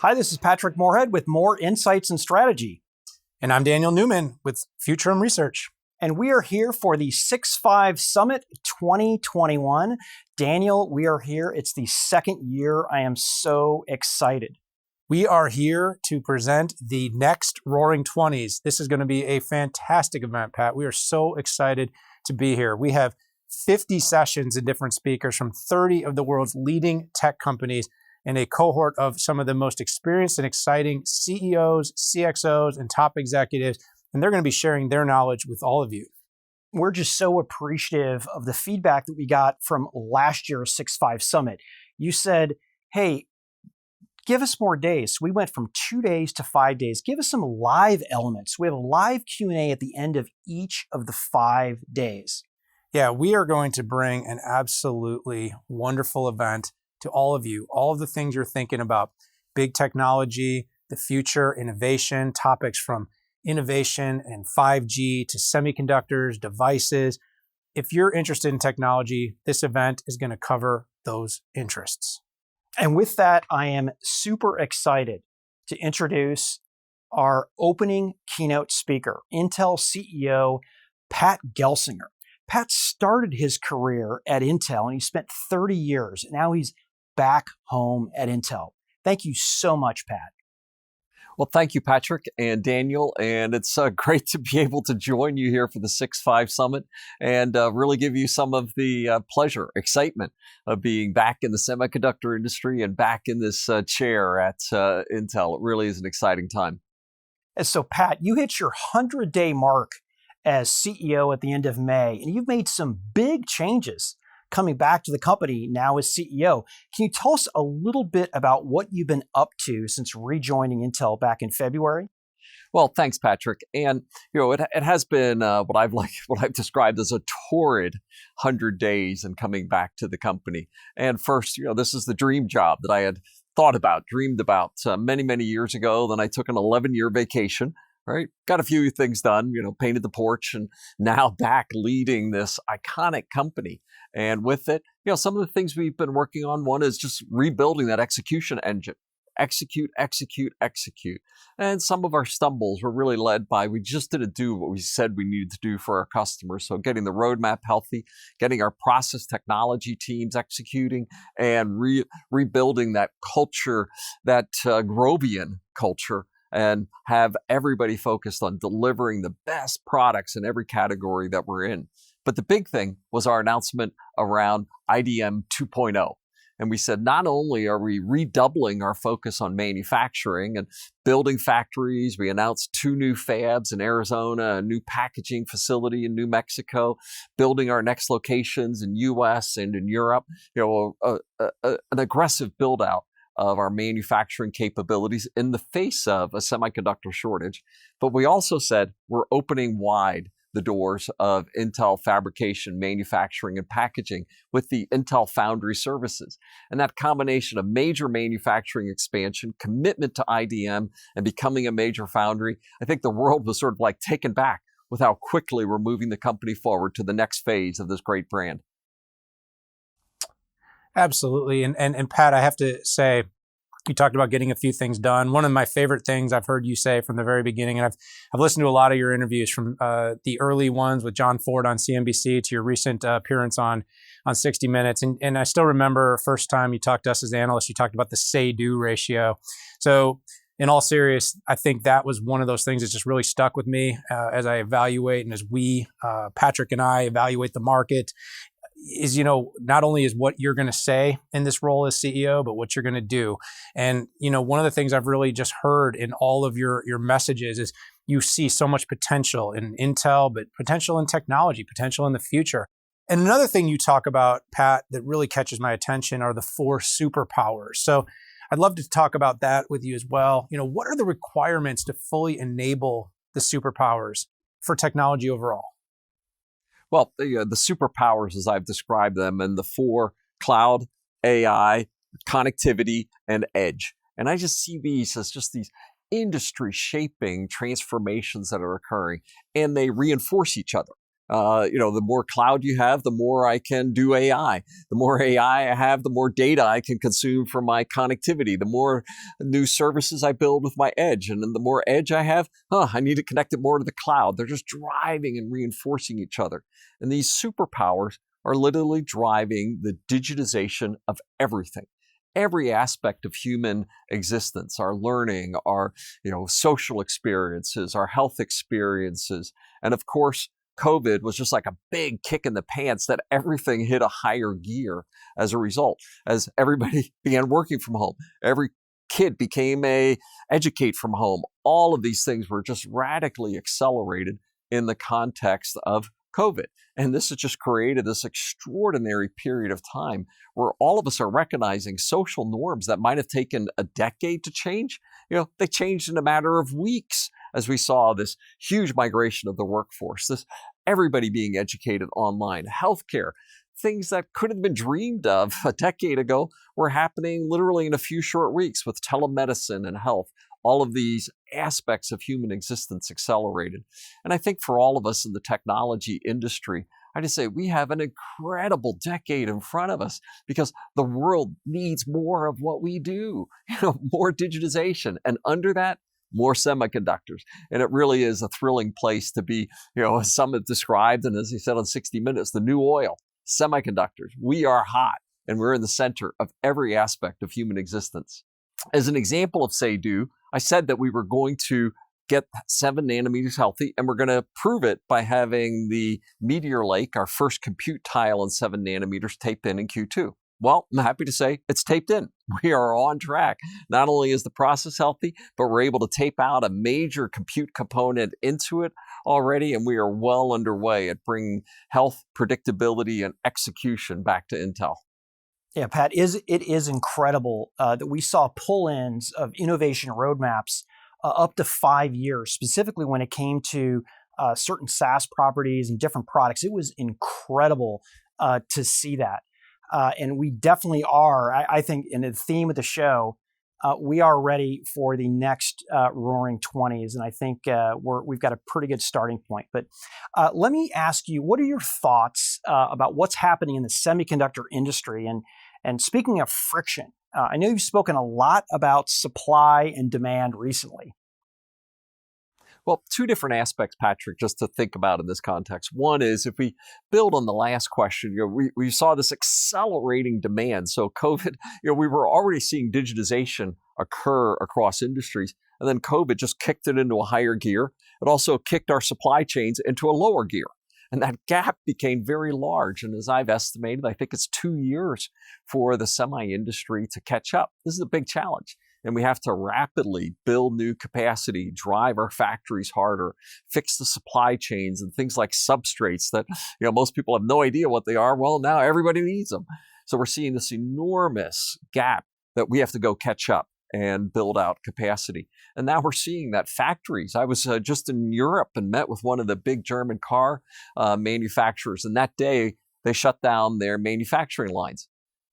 Hi, this is Patrick Moorhead with Moor Insights and Strategy. And I'm Daniel Newman with Futurum Research. And we are here for the 6.5 Summit 2021. Daniel, we are here. It's the second year. I am so excited. We are here to present the next Roaring 20s. This is going to be a fantastic event, Pat. We are so excited to be here. We have 50 sessions and different speakers from 30 of the world's leading tech companies and a cohort of some of the most experienced and exciting CEOs, CXOs, and top executives. And they're going to be sharing their knowledge with all of you. We're just so appreciative of the feedback that we got from last year's 6.5 Summit. You said, hey, give us more days. So we went from 2 days to 5 days. Give us some live elements. We have a live Q&A at the end of each of the 5 days. Yeah, we are going to bring an absolutely wonderful event to all of you, all of the things you're thinking about, big technology, the future, innovation, topics from innovation and 5G to semiconductors, devices. If you're interested in technology, this event is going to cover those interests. And with that, I am super excited to introduce our opening keynote speaker, Intel CEO Pat Gelsinger. Pat started his career at Intel and he spent 30 years. Now he's back home at Intel. Thank you so much, Pat. Well, thank you, Patrick and Daniel. And it's great to be able to join you here for the 6.5 Summit and really give you some of the pleasure, excitement of being back in the semiconductor industry and back in this chair at Intel. It really is an exciting time. And so, Pat, you hit your 100-day mark as CEO at the end of May, and you've made some big changes coming back to the company now as CEO. Can you tell us a little bit about what you've been up to since rejoining Intel back in February? Well, thanks, Patrick. And it has been what I've described as a torrid 100 days in coming back to the company. And first, this is the dream job that I had dreamed about many years ago. Then I took an 11-year vacation. Right, got a few things done. Painted the porch, and now back leading this iconic company. And with it, some of the things we've been working on. One is just rebuilding that execution engine. Execute. And some of our stumbles were really led by we just didn't do what we said we needed to do for our customers. So getting the roadmap healthy, getting our process technology teams executing, and rebuilding that culture, that Grovian culture, and have everybody focused on delivering the best products in every category that we're in. But the big thing was our announcement around IDM 2.0. And we said, not only are we redoubling our focus on manufacturing and building factories, we announced 2 new fabs in Arizona, a new packaging facility in New Mexico, building our next locations in US and in Europe, an aggressive build out of our manufacturing capabilities in the face of a semiconductor shortage. But we also said we're opening wide the doors of Intel fabrication, manufacturing, and packaging with the Intel Foundry Services. And that combination of major manufacturing expansion, commitment to IDM, and becoming a major foundry, I think the world was sort of like taken back with how quickly we're moving the company forward to the next phase of this great brand. Absolutely. And Pat, I have to say, you talked about getting a few things done. One of my favorite things I've heard you say from the very beginning, and I've listened to a lot of your interviews from the early ones with John Ford on CNBC to your recent appearance on 60 Minutes. And I still remember first time you talked to us as analysts, you talked about the say-do ratio. So in all seriousness, I think that was one of those things that just really stuck with me as I evaluate and as we, Patrick and I, evaluate the market. Is, not only is what you're going to say in this role as CEO, but what you're going to do. And, one of the things I've really just heard in all of your messages is you see so much potential in Intel, but potential in technology, potential in the future. And another thing you talk about, Pat, that really catches my attention are the 4 superpowers. So I'd love to talk about that with you as well. What are the requirements to fully enable the superpowers for technology overall? Well, the superpowers, as I've described them, and the 4: cloud, AI, connectivity, and edge. And I just see these as just these industry-shaping transformations that are occurring, and they reinforce each other. The more cloud you have, the more I can do AI. The more AI I have, the more data I can consume from my connectivity. The more new services I build with my edge. And then the more edge I have, I need to connect it more to the cloud. They're just driving and reinforcing each other. And these superpowers are literally driving the digitization of everything. Every aspect of human existence, our learning, our social experiences, our health experiences, and of course, COVID was just like a big kick in the pants that everything hit a higher gear as a result. As everybody began working from home, every kid became educate from home. All of these things were just radically accelerated in the context of COVID. And this has just created this extraordinary period of time where all of us are recognizing social norms that might have taken a decade to change. They changed in a matter of weeks as we saw this huge migration of the workforce, everybody being educated online, healthcare, things that could have been dreamed of a decade ago were happening literally in a few short weeks with telemedicine and health. All of these aspects of human existence accelerated. And I think for all of us in the technology industry, I just say we have an incredible decade in front of us because the world needs more of what we do, more digitization. And under that, more semiconductors. And it really is a thrilling place to be, as some have described, and as he said on 60 Minutes, the new oil, semiconductors. We are hot and we're in the center of every aspect of human existence. As an example of say do, I said that we were going to get 7 nanometers healthy, and we're going to prove it by having the Meteor Lake, our first compute tile on 7 nanometers, taped in Q2. Well, I'm happy to say it's taped in. We are on track. Not only is the process healthy, but we're able to tape out a major compute component into it already, and we are well underway at bringing health, predictability, and execution back to Intel. Yeah, Pat, it is incredible that we saw pull-ins of innovation roadmaps up to 5 years, specifically when it came to certain SaaS properties and different products. It was incredible to see that. And we definitely are, I think, in the theme of the show, we are ready for the next roaring 20s. And I think we've got a pretty good starting point. But let me ask you, what are your thoughts about what's happening in the semiconductor industry? And speaking of friction, I know you've spoken a lot about supply and demand recently. Well, 2 different aspects, Patrick, just to think about in this context. One is if we build on the last question, we saw this accelerating demand. So COVID, we were already seeing digitization occur across industries, and then COVID just kicked it into a higher gear. It also kicked our supply chains into a lower gear. And that gap became very large. And as I've estimated, I think it's 2 years for the semi-industry to catch up. This is a big challenge. And we have to rapidly build new capacity, drive our factories harder, fix the supply chains and things like substrates that most people have no idea what they are. Well, now everybody needs them. So we're seeing this enormous gap that we have to go catch up and build out capacity. And now we're seeing that factories. I was just in Europe and met with one of the big German car manufacturers. And that day, they shut down their manufacturing lines.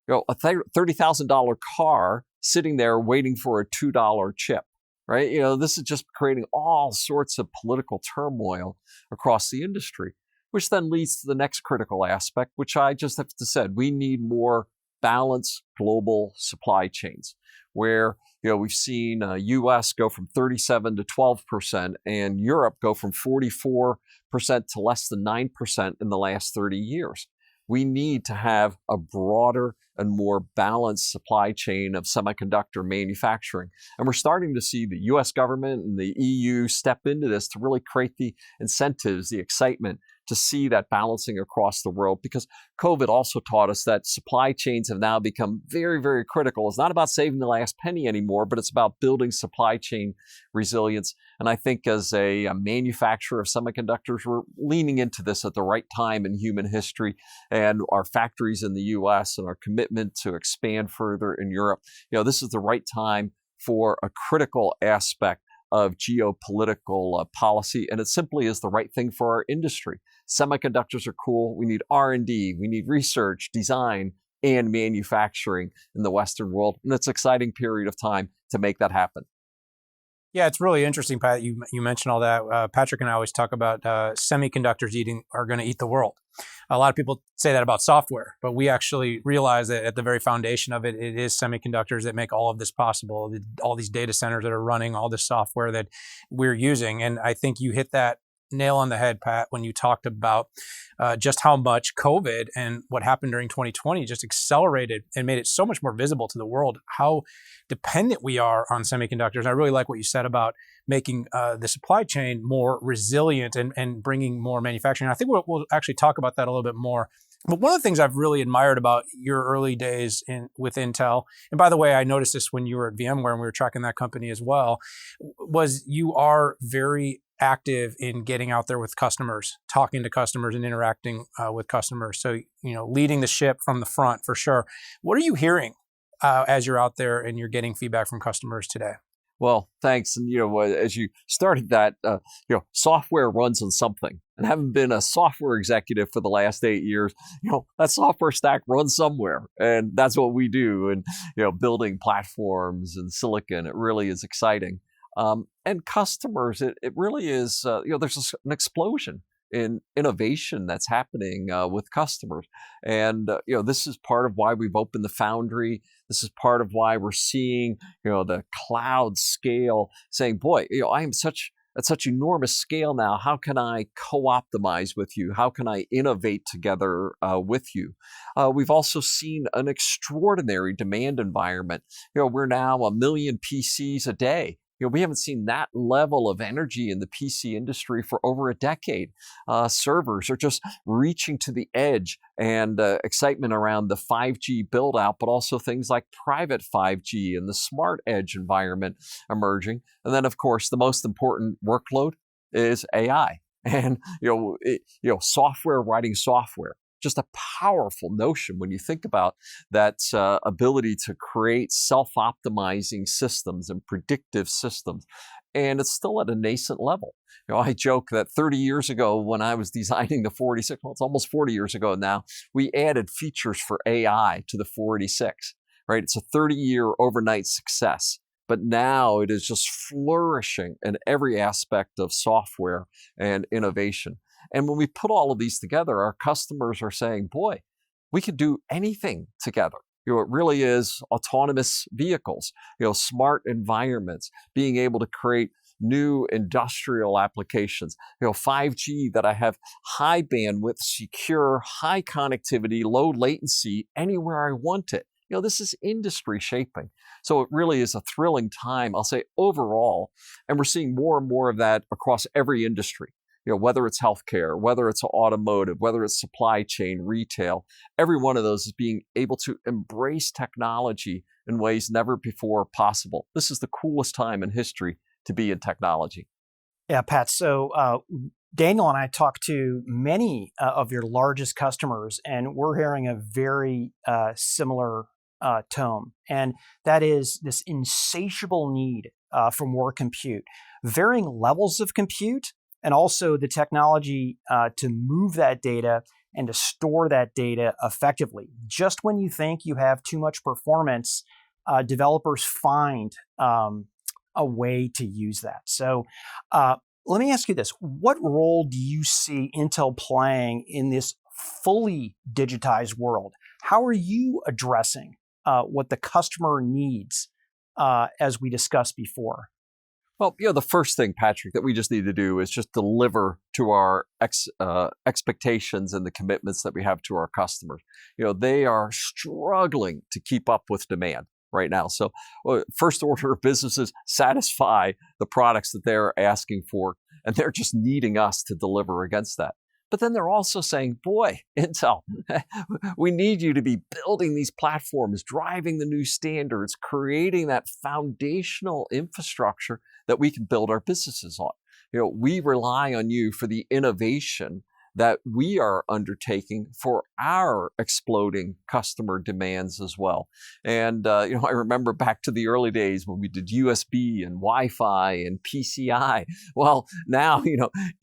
A $30,000 car sitting there waiting for a $2 chip, right? This is just creating all sorts of political turmoil across the industry, which then leads to the next critical aspect, which I just have to say, we need more balanced global supply chains where, we've seen US go from 37 to 12% and Europe go from 44% to less than 9% in the last 30 years. We need to have a broader and more balanced supply chain of semiconductor manufacturing. And we're starting to see the US government and the EU step into this to really create the incentives, the excitement to see that balancing across the world, because COVID also taught us that supply chains have now become very, very critical. It's not about saving the last penny anymore, but it's about building supply chain resilience. And I think as a manufacturer of semiconductors, we're leaning into this at the right time in human history, and our factories in the US and our commitment to expand further in Europe. This is the right time for a critical aspect of geopolitical policy, and it simply is the right thing for our industry. Semiconductors are cool. We need R&D, we need research, design, and manufacturing in the Western world, and it's an exciting period of time to make that happen. Yeah, it's really interesting, Pat. You mentioned all that. Patrick and I always talk about semiconductors are going to eat the world. A lot of people say that about software, but we actually realize that at the very foundation of it, it is semiconductors that make all of this possible. All these data centers that are running all this software that we're using, and I think you hit that nail on the head, Pat, when you talked about just how much COVID and what happened during 2020 just accelerated and made it so much more visible to the world how dependent we are on semiconductors. I really like what you said about making the supply chain more resilient and bringing more manufacturing. I think we'll actually talk about that a little bit more. But one of the things I've really admired about your early days with Intel, and by the way, I noticed this when you were at VMware and we were tracking that company as well, was you are very active in getting out there with customers, talking to customers and interacting with customers. So, leading the ship from the front for sure. What are you hearing as you're out there and you're getting feedback from customers today? Well, thanks. And, as you started that, software runs on something. And having been a software executive for the last 8 years, that software stack runs somewhere. And that's what we do. And, building platforms and silicon, it really is exciting. And customers, it really is, there's an explosion in innovation that's happening with customers. And, this is part of why we've opened the foundry. This is part of why we're seeing, the cloud scale saying, boy, I am at such enormous scale now. How can I co-optimize with you? How can I innovate together with you? We've also seen an extraordinary demand environment. We're now 1 million PCs a day. We haven't seen that level of energy in the PC industry for over a decade. Servers are just reaching to the edge, and excitement around the 5G build out, but also things like private 5G and the smart edge environment emerging. And then, of course, the most important workload is AI and, software writing software. Just a powerful notion when you think about that ability to create self-optimizing systems and predictive systems. And it's still at a nascent level. I joke that 30 years ago when I was designing the 486, well, it's almost 40 years ago now, we added features for AI to the 486, right? It's a 30-year overnight success. But now it is just flourishing in every aspect of software and innovation. And when we put all of these together, our customers are saying, boy, we could do anything together. It really is autonomous vehicles, smart environments, being able to create new industrial applications, 5G that I have high bandwidth, secure, high connectivity, low latency anywhere I want it. This is industry shaping. So it really is a thrilling time, I'll say overall, and we're seeing more and more of that across every industry. Whether it's healthcare, whether it's automotive, whether it's supply chain, retail, every one of those is being able to embrace technology in ways never before possible. This is the coolest time in history to be in technology. Yeah, Pat. So Daniel and I talked to many of your largest customers, and we're hearing a very similar tone. And that is this insatiable need for more compute, varying levels of compute, and also the technology to move that data and to store that data effectively. Just when you think you have too much performance, developers find a way to use that. So let me ask you this. What role do you see Intel playing in this fully digitized world? How are you addressing what the customer needs as we discussed before? Well, the first thing, Patrick, that we just need to do is just deliver to our expectations and the commitments that we have to our customers. They are struggling to keep up with demand right now. So first order of business is satisfy the products that they're asking for, and they're just needing us to deliver against that. But then they're also saying, boy, Intel, we need you to be building these platforms, driving the new standards, creating that foundational infrastructure that we can build our businesses on. We rely on you for the innovation that we are undertaking for our exploding customer demands as well. And, I remember back to the early days when we did USB and Wi-Fi and PCI. Well, now,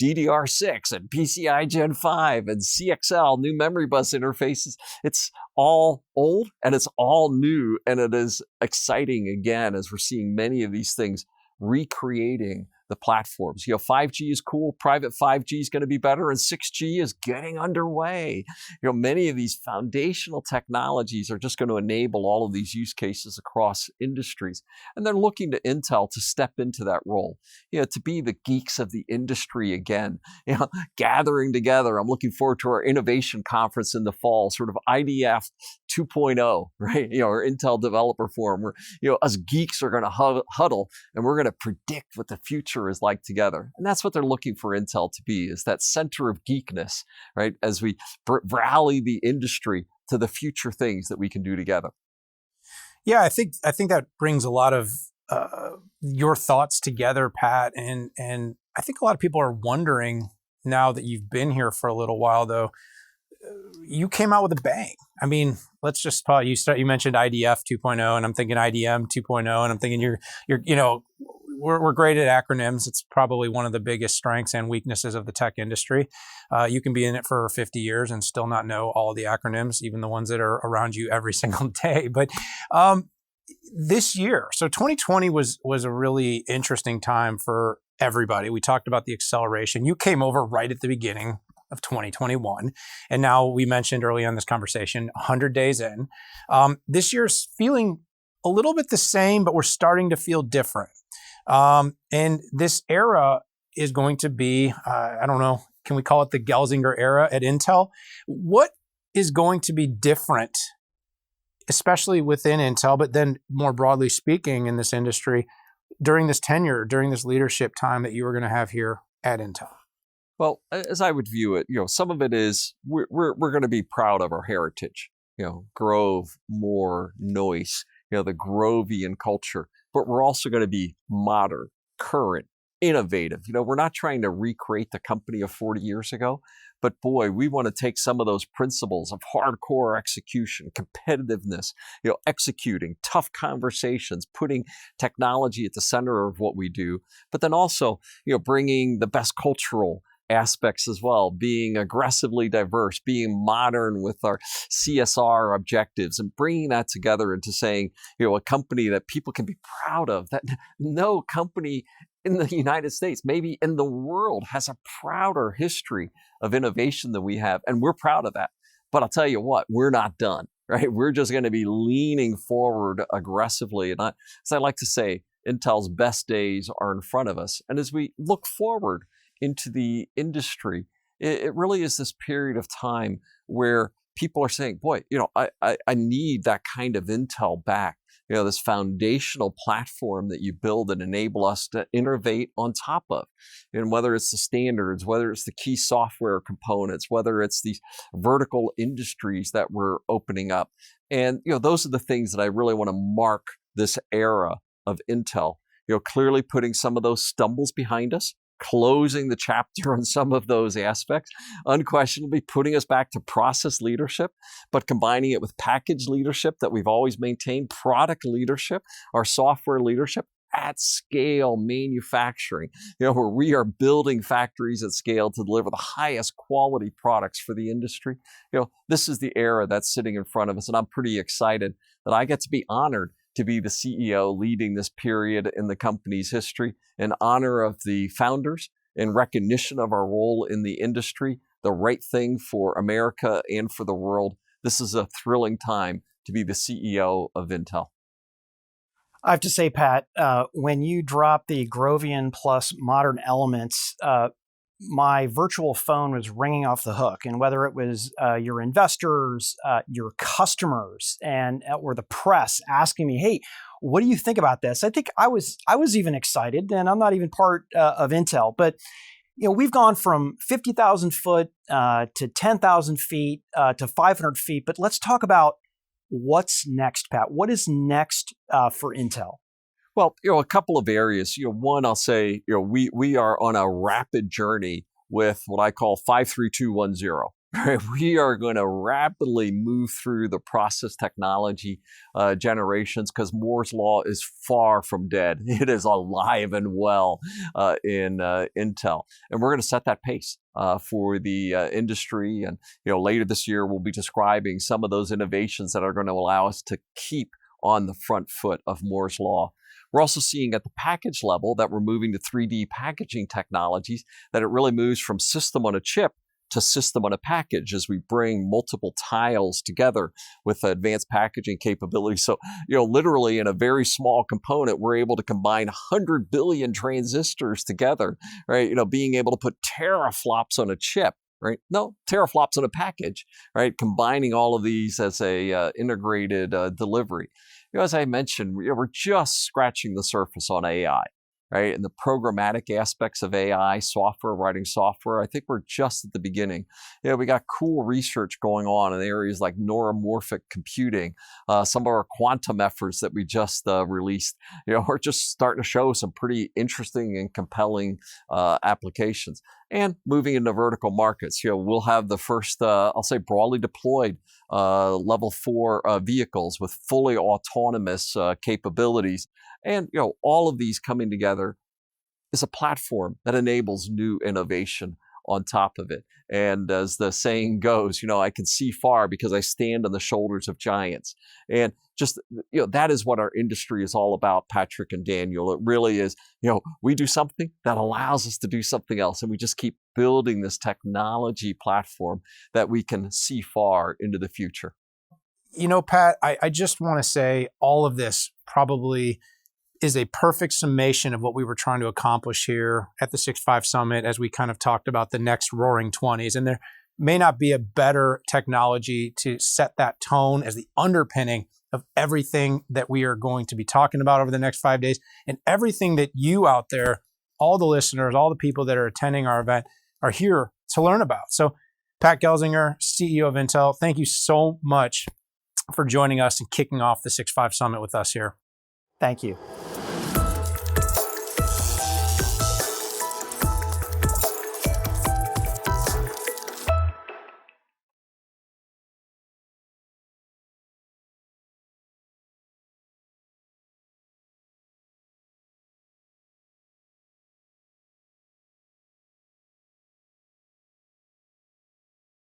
DDR6 and PCI Gen 5 and CXL, new memory bus interfaces. It's all old and it's all new. And it is exciting again as we're seeing many of these things recreating the platforms. 5G is cool, private 5G is going to be better, and 6G is getting underway. Many of these foundational technologies are just going to enable all of these use cases across industries. And they're looking to Intel to step into that role, to be the geeks of the industry again, gathering together. I'm looking forward to our innovation conference in the fall, sort of IDF 2.0, right? Or Intel Developer Forum, where, us geeks are going to huddle and we're going to predict what the future is like together. And that's what they're looking for Intel to be, is that center of geekness, right? As we rally the industry to the future things that we can do together. Yeah, I think that brings a lot of your thoughts together, Pat. And I think a lot of people are wondering, now that you've been here for a little while, though, you came out with a bang. I mean, let's just pause. You mentioned IDF 2.0, and I'm thinking IDM 2.0, and I'm thinking we're great at acronyms. It's probably one of the biggest strengths and weaknesses of the tech industry. You can be in it for 50 years and still not know all of the acronyms, even the ones that are around you every single day. But this year, so 2020 was a really interesting time for everybody. We talked about the acceleration. You came over right at the beginning of 2021. And now we mentioned early on in this conversation, 100 days in. This year's feeling a little bit the same, but we're starting to feel different. And this era is going to be, I don't know, can we call it the Gelsinger era at Intel? What is going to be different, especially within Intel, but then more broadly speaking in this industry, during this tenure, during this leadership time that you were going to have here at Intel? Well, as I would view it, some of it is we're going to be proud of our heritage. Grove, Moor, Noyce, the Grovian culture. But we're also going to be modern, current, innovative. We're not trying to recreate the company of 40 years ago, but boy, we want to take some of those principles of hardcore execution, competitiveness, executing, tough conversations, putting technology at the center of what we do, but then also, bringing the best cultural aspects as well, being aggressively diverse, being modern with our CSR objectives, and bringing that together into saying, a company that people can be proud of, that no company in the United States, maybe in the world, has a prouder history of innovation than we have. And we're proud of that. But I'll tell you what, we're not done, right? We're just going to be leaning forward aggressively. And as I like to say, Intel's best days are in front of us. And as we look forward into the industry, it really is this period of time where people are saying, boy, I need that kind of Intel back. This foundational platform that you build and enable us to innovate on top of. And whether it's the standards, whether it's the key software components, whether it's these vertical industries that we're opening up. And, those are the things that I really want to mark this era of Intel. Clearly putting some of those stumbles behind us, closing the chapter on some of those aspects, unquestionably putting us back to process leadership, but combining it with package leadership that we've always maintained, product leadership, our software leadership, at scale manufacturing, where we are building factories at scale to deliver the highest quality products for the industry. This is the era that's sitting in front of us, and I'm pretty excited that I get to be honored to be the CEO leading this period in the company's history in honor of the founders, in recognition of our role in the industry, the right thing for America and for the world. This is a thrilling time to be the CEO of Intel. I have to say, Pat, when you drop the Grovian plus modern elements, my virtual phone was ringing off the hook. And whether it was your investors, your customers, or the press asking me, hey, what do you think about this? I think I was even excited, and I'm not even part of Intel. But we've gone from 50,000 foot to 10,000 feet to 500 feet. But let's talk about what's next, Pat. What is next for Intel? Well, a couple of areas. One, I'll say, we are on a rapid journey with what I call 53210. Right? We are going to rapidly move through the process technology generations because Moore's law is far from dead. It is alive and well in Intel, and we're going to set that pace for the industry. And later this year, we'll be describing some of those innovations that are going to allow us to keep on the front foot of Moore's law. We're also seeing at the package level that we're moving to 3D packaging technologies, that it really moves from system on a chip to system on a package as we bring multiple tiles together with advanced packaging capability. So, literally in a very small component, we're able to combine 100 billion transistors together, right? Being able to put teraflops on a chip, right? No, teraflops on a package, right? Combining all of these as a integrated delivery. As I mentioned, we're just scratching the surface on AI. Right? And the programmatic aspects of AI, writing software, I think we're just at the beginning. We got cool research going on in areas like neuromorphic computing. Some of our quantum efforts that we just released, are just starting to show some pretty interesting and compelling applications. And moving into vertical markets, we'll have the first, I'll say, broadly deployed level 4 vehicles with fully autonomous capabilities. And, all of these coming together is a platform that enables new innovation on top of it. And as the saying goes, I can see far because I stand on the shoulders of giants. And just, that is what our industry is all about, Patrick and Daniel. It really is, we do something that allows us to do something else. And we just keep building this technology platform that we can see far into the future. Pat, I just want to say all of this probably is a perfect summation of what we were trying to accomplish here at the 6.5 Summit as we kind of talked about the next roaring 20s. And there may not be a better technology to set that tone as the underpinning of everything that we are going to be talking about over the next 5 days, and everything that you out there, all the listeners, all the people that are attending our event are here to learn about. So Pat Gelsinger, CEO of Intel, thank you so much for joining us and kicking off the 6.5 Summit with us here. Thank you.